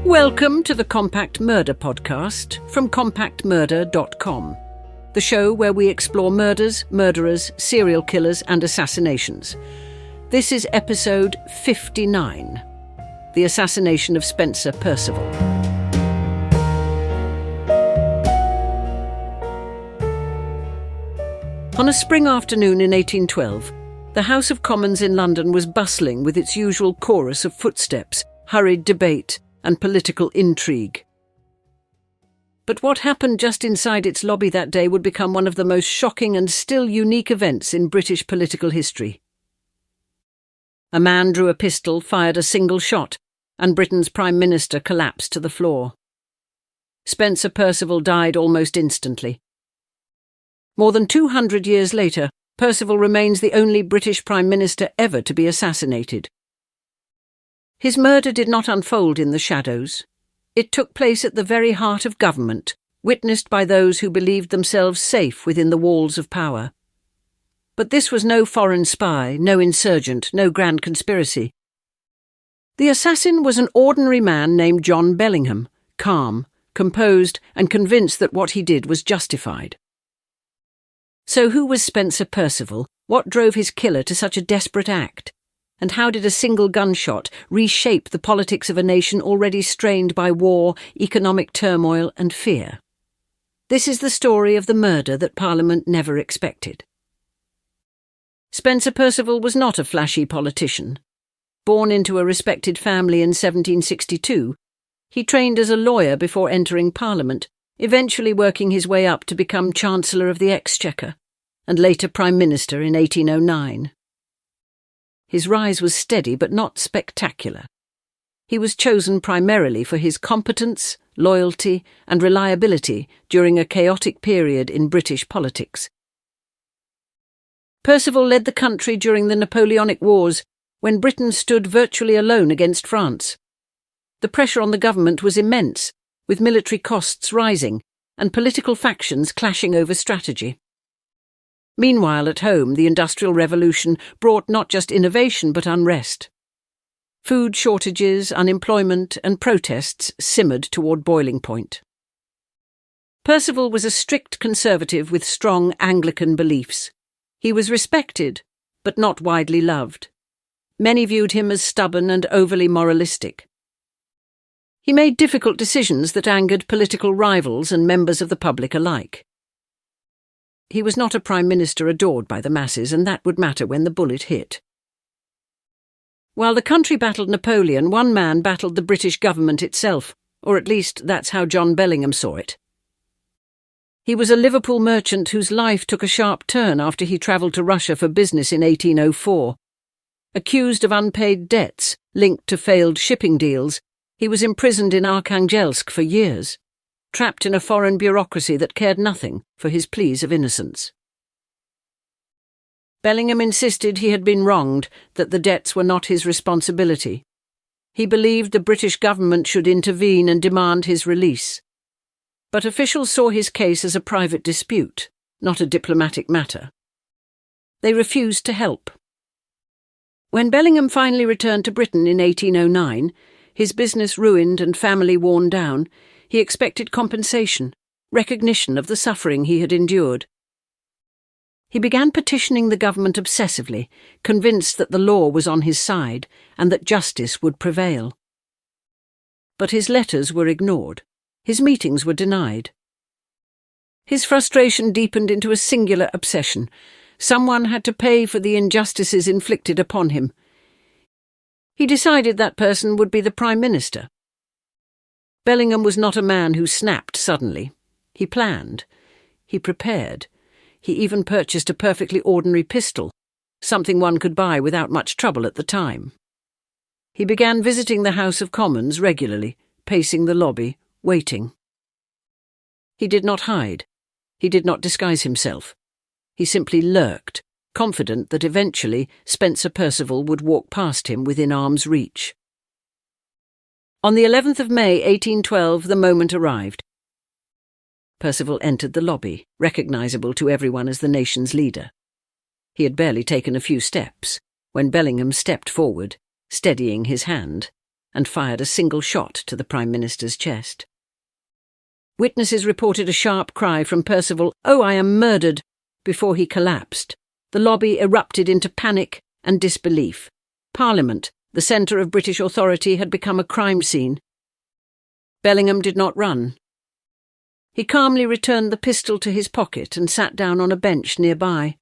Welcome to the Compact Murder podcast from compactmurder.com, the show where we explore murders, murderers, serial killers and assassinations. This is episode 59, The Assassination of Spencer Perceval. On a spring afternoon in 1812, the House of Commons in London was bustling with its usual chorus of footsteps, hurried debate, and political intrigue. But what happened just inside its lobby that day would become one of the most shocking and still unique events in British political history. A man drew a pistol, fired a single shot, and Britain's Prime Minister collapsed to the floor. Spencer Perceval died almost instantly. More than 200 years later, Perceval remains the only British Prime Minister ever to be assassinated. His murder did not unfold in the shadows. It took place at the very heart of government, witnessed by those who believed themselves safe within the walls of power. But this was no foreign spy, no insurgent, no grand conspiracy. The assassin was an ordinary man named John Bellingham, calm, composed, and convinced that what he did was justified. So who was Spencer Perceval? What drove his killer to such a desperate act? And how did a single gunshot reshape the politics of a nation already strained by war, economic turmoil, and fear? This is the story of the murder that Parliament never expected. Spencer Perceval was not a flashy politician. Born into a respected family in 1762, he trained as a lawyer before entering Parliament, eventually working his way up to become Chancellor of the Exchequer, and later Prime Minister in 1809. His rise was steady but not spectacular. He was chosen primarily for his competence, loyalty, and reliability during a chaotic period in British politics. Perceval led the country during the Napoleonic Wars, when Britain stood virtually alone against France. The pressure on the government was immense, with military costs rising and political factions clashing over strategy. Meanwhile, at home, the Industrial Revolution brought not just innovation but unrest. Food shortages, unemployment, and protests simmered toward boiling point. Perceval was a strict conservative with strong Anglican beliefs. He was respected, but not widely loved. Many viewed him as stubborn and overly moralistic. He made difficult decisions that angered political rivals and members of the public alike. He was not a prime minister adored by the masses, and that would matter when the bullet hit. While the country battled Napoleon, one man battled the British government itself, or at least that's how John Bellingham saw it. He was a Liverpool merchant whose life took a sharp turn after he travelled to Russia for business in 1804. Accused of unpaid debts linked to failed shipping deals, he was imprisoned in Arkhangelsk for years, trapped in a foreign bureaucracy that cared nothing for his pleas of innocence. Bellingham insisted he had been wronged, that the debts were not his responsibility. He believed the British government should intervene and demand his release. But officials saw his case as a private dispute, not a diplomatic matter. They refused to help. When Bellingham finally returned to Britain in 1809, his business ruined and family worn down, he expected compensation, recognition of the suffering he had endured. He began petitioning the government obsessively, convinced that the law was on his side and that justice would prevail. But his letters were ignored. His meetings were denied. His frustration deepened into a singular obsession. Someone had to pay for the injustices inflicted upon him. He decided that person would be the Prime Minister. Bellingham was not a man who snapped suddenly. He planned. He prepared. He even purchased a perfectly ordinary pistol, something one could buy without much trouble at the time. He began visiting the House of Commons regularly, pacing the lobby, waiting. He did not hide. He did not disguise himself. He simply lurked, confident that eventually Spencer Perceval would walk past him within arm's reach. On the 11th of May, 1812, the moment arrived. Perceval entered the lobby, recognisable to everyone as the nation's leader. He had barely taken a few steps when Bellingham stepped forward, steadying his hand, and fired a single shot to the Prime Minister's chest. Witnesses reported a sharp cry from Perceval, "Oh, I am murdered," before he collapsed. The lobby erupted into panic and disbelief. Parliament, the centre of British authority, had become a crime scene. Bellingham did not run. He calmly returned the pistol to his pocket and sat down on a bench nearby.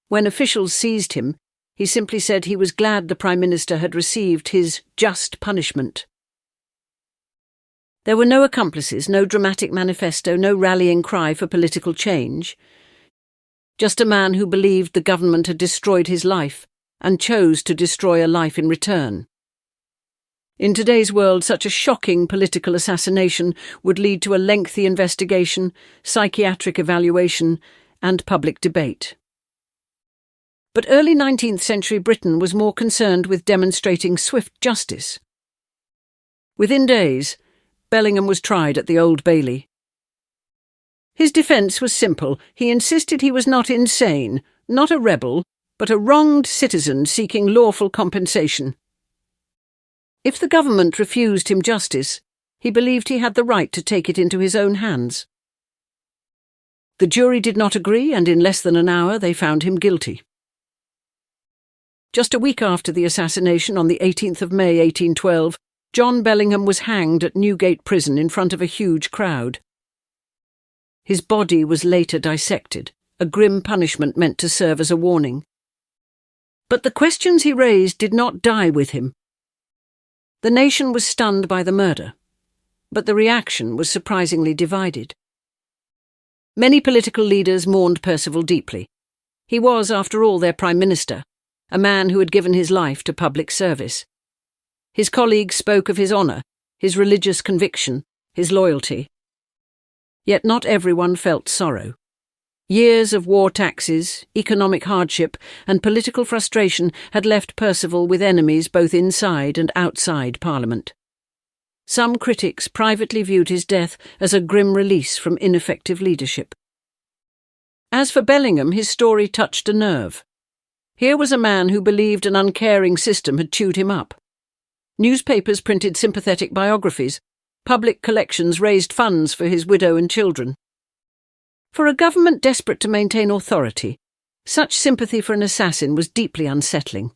When officials seized him, he simply said he was glad the Prime Minister had received his just punishment. There were no accomplices, no dramatic manifesto, no rallying cry for political change. Just a man who believed the government had destroyed his life and chose to destroy a life in return. In today's world, such a shocking political assassination would lead to a lengthy investigation, psychiatric evaluation, and public debate. But early 19th century Britain was more concerned with demonstrating swift justice. Within days, Bellingham was tried at the Old Bailey. His defence was simple. He insisted he was not insane, not a rebel, but a wronged citizen seeking lawful compensation. If the government refused him justice, he believed he had the right to take it into his own hands. The jury did not agree, and in less than an hour they found him guilty. Just a week after the assassination, on the 18th of May 1812, John Bellingham was hanged at Newgate Prison in front of a huge crowd. His body was later dissected, a grim punishment meant to serve as a warning. But the questions he raised did not die with him. The nation was stunned by the murder, but the reaction was surprisingly divided. Many political leaders mourned Perceval deeply. He was, after all, their Prime Minister, a man who had given his life to public service. His colleagues spoke of his honour, his religious conviction, his loyalty. Yet not everyone felt sorrow. Years of war taxes, economic hardship, and political frustration had left Perceval with enemies both inside and outside Parliament. Some critics privately viewed his death as a grim release from ineffective leadership. As for Bellingham, his story touched a nerve. Here was a man who believed an uncaring system had chewed him up. Newspapers printed sympathetic biographies. Public collections raised funds for his widow and children. For a government desperate to maintain authority, such sympathy for an assassin was deeply unsettling.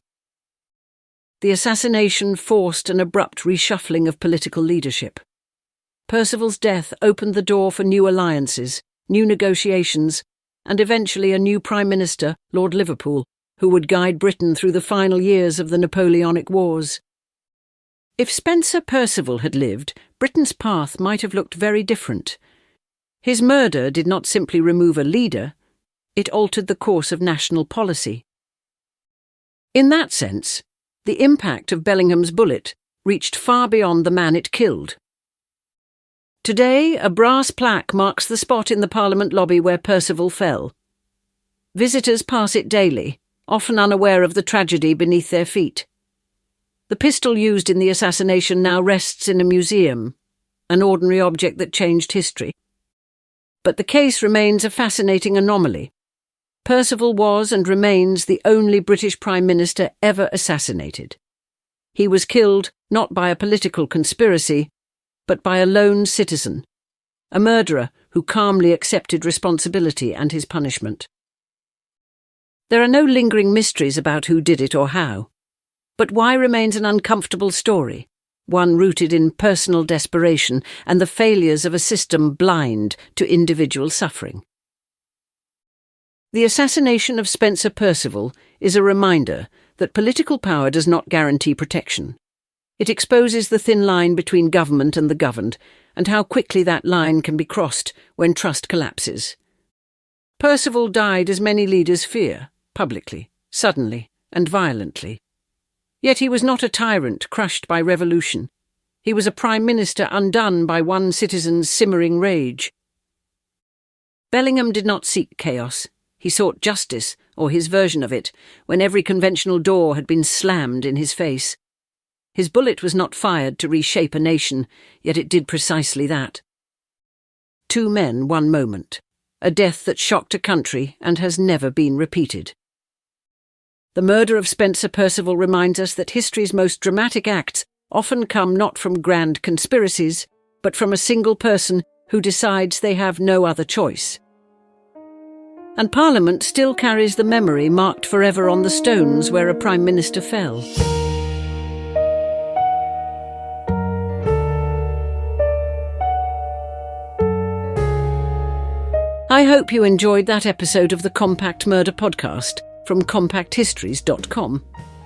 The assassination forced an abrupt reshuffling of political leadership. Perceval's death opened the door for new alliances, new negotiations, and eventually a new Prime Minister, Lord Liverpool, who would guide Britain through the final years of the Napoleonic Wars. If Spencer Perceval had lived, Britain's path might have looked very different. His murder did not simply remove a leader, it altered the course of national policy. In that sense, the impact of Bellingham's bullet reached far beyond the man it killed. Today, a brass plaque marks the spot in the Parliament lobby where Perceval fell. Visitors pass it daily, often unaware of the tragedy beneath their feet. The pistol used in the assassination now rests in a museum, an ordinary object that changed history. But the case remains a fascinating anomaly. Perceval was and remains the only British Prime Minister ever assassinated. He was killed not by a political conspiracy, but by a lone citizen, a murderer who calmly accepted responsibility and his punishment. There are no lingering mysteries about who did it or how, but why remains an uncomfortable story, one rooted in personal desperation and the failures of a system blind to individual suffering. The assassination of Spencer Perceval is a reminder that political power does not guarantee protection. It exposes the thin line between government and the governed, and how quickly that line can be crossed when trust collapses. Perceval died as many leaders fear, publicly, suddenly, and violently. Yet he was not a tyrant crushed by revolution. He was a Prime Minister undone by one citizen's simmering rage. Bellingham did not seek chaos. He sought justice, or his version of it, when every conventional door had been slammed in his face. His bullet was not fired to reshape a nation, yet it did precisely that. 2 men, 1 moment. A death that shocked a country and has never been repeated. The murder of Spencer Perceval reminds us that history's most dramatic acts often come not from grand conspiracies, but from a single person who decides they have no other choice. And Parliament still carries the memory marked forever on the stones where a Prime Minister fell. I hope you enjoyed that episode of the Compact Murder Podcast from compacthistories.com.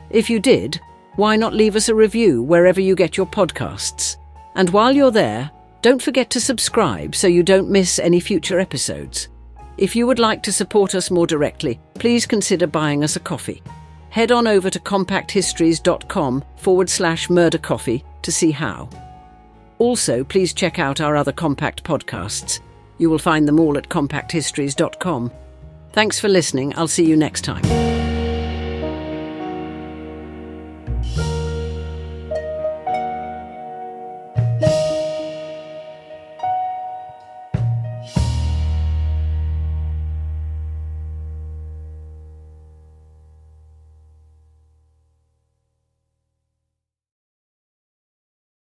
If you did, why not leave us a review wherever you get your podcasts? And while you're there, don't forget to subscribe so you don't miss any future episodes. If you would like to support us more directly, please consider buying us a coffee. Head on over to compacthistories.com/murdercoffee to see how. Also, please check out our other Compact podcasts. You will find them all at compacthistories.com. Thanks for listening. I'll see you next time.